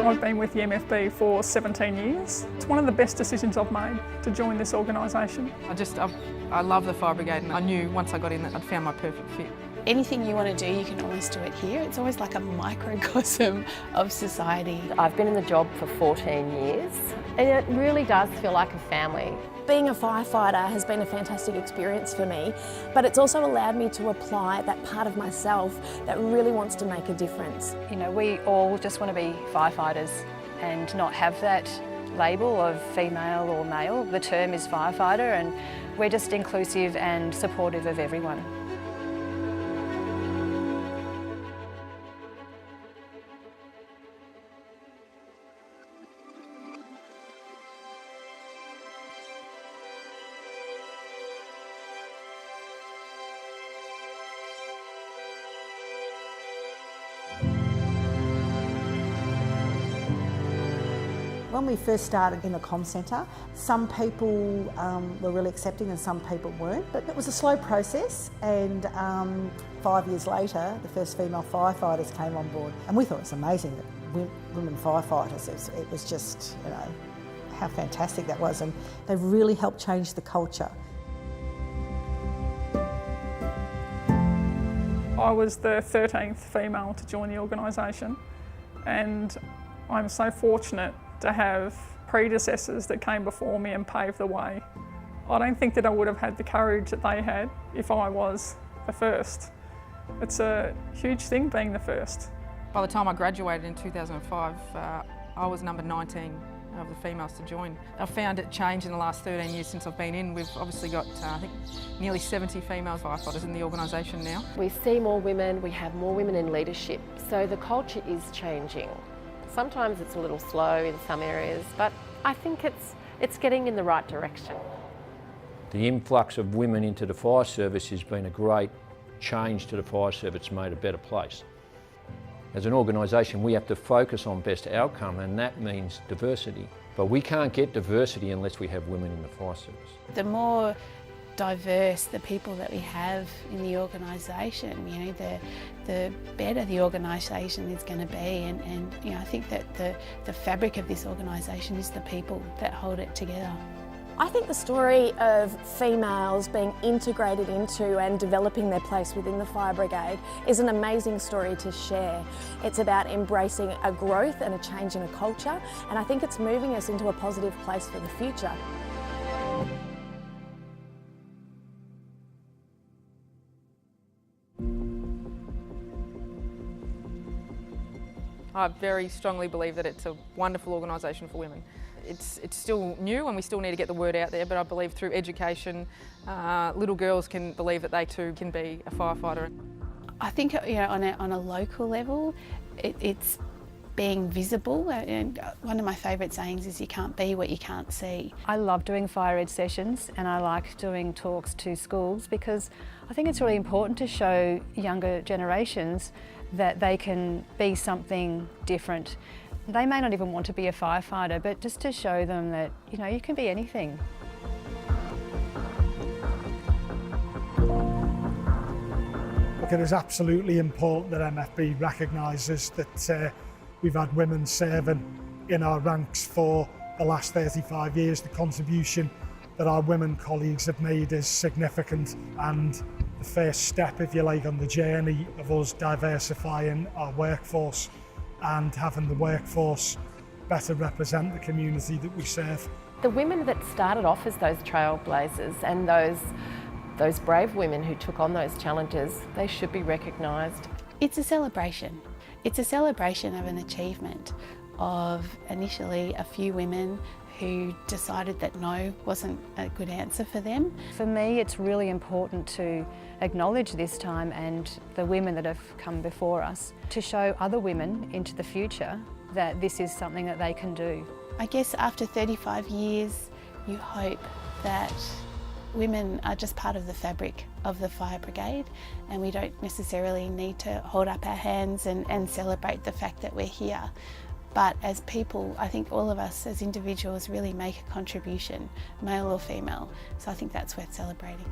I've been with the MFB for 17 years. It's one of the best decisions I've made to join this organisation. I love the Fire Brigade, and I knew once I got in that I'd found my perfect fit. Anything you want to do, you can always do it here. It's always like a microcosm of society. I've been in the job for 14 years and it really does feel like a family. Being a firefighter has been a fantastic experience for me, but it's also allowed me to apply that part of myself that really wants to make a difference. You know, we all just want to be firefighters and not have that label of female or male. The term is firefighter, and we're just inclusive and supportive of everyone. When we first started in the comm centre, some people were really accepting and some people weren't, but it was a slow process, and 5 years later the first female firefighters came on board, and we thought it was amazing that women firefighters, it was just, you know, how fantastic that was, and they've really helped change the culture. I was the 13th female to join the organisation, and I'm so fortunate to have predecessors that came before me and paved the way. I don't think that I would have had the courage that they had if I was the first. It's a huge thing being the first. By the time I graduated in 2005, I was number 19 of the females to join. I've found it changed in the last 13 years since I've been in. We've obviously got, I think, nearly 70 female firefighters in the organisation now. We see more women, we have more women in leadership, so the culture is changing. Sometimes it's a little slow in some areas, but I think it's getting in the right direction. The influx of women into the fire service has been a great change to the fire service, made a better place. As an organisation, we have to focus on best outcome, and that means diversity. But we can't get diversity unless we have women in the fire service. The more diverse the people that we have in the organisation, you know, the better the organisation is going to be, and you know, I think that the fabric of this organisation is the people that hold it together. I think the story of females being integrated into and developing their place within the fire brigade is an amazing story to share. It's about embracing a growth and a change in a culture, and I think it's moving us into a positive place for the future. I very strongly believe that it's a wonderful organisation for women. It's still new and we still need to get the word out there, but I believe through education, little girls can believe that they too can be a firefighter. I think, you know, on a local level, it's being visible, and one of my favourite sayings is you can't be what you can't see. I love doing fire ed sessions, and I like doing talks to schools because I think it's really important to show younger generations that they can be something different. They may not even want to be a firefighter, but just to show them that, you know, you can be anything. Look, it is absolutely important that MFB recognises that we've had women serving in our ranks for the last 35 years. The contribution that our women colleagues have made is significant, and the first step, if you like, on the journey of us diversifying our workforce and having the workforce better represent the community that we serve. The women that started off as those trailblazers and those brave women who took on those challenges, they should be recognised. It's a celebration. It's a celebration of an achievement of initially a few women who decided that no wasn't a good answer for them. For me, it's really important to acknowledge this time and the women that have come before us, to show other women into the future that this is something that they can do. I guess after 35 years, you hope that women are just part of the fabric of the fire brigade, and we don't necessarily need to hold up our hands and celebrate the fact that we're here. But as people, I think all of us as individuals really make a contribution, male or female, so I think that's worth celebrating.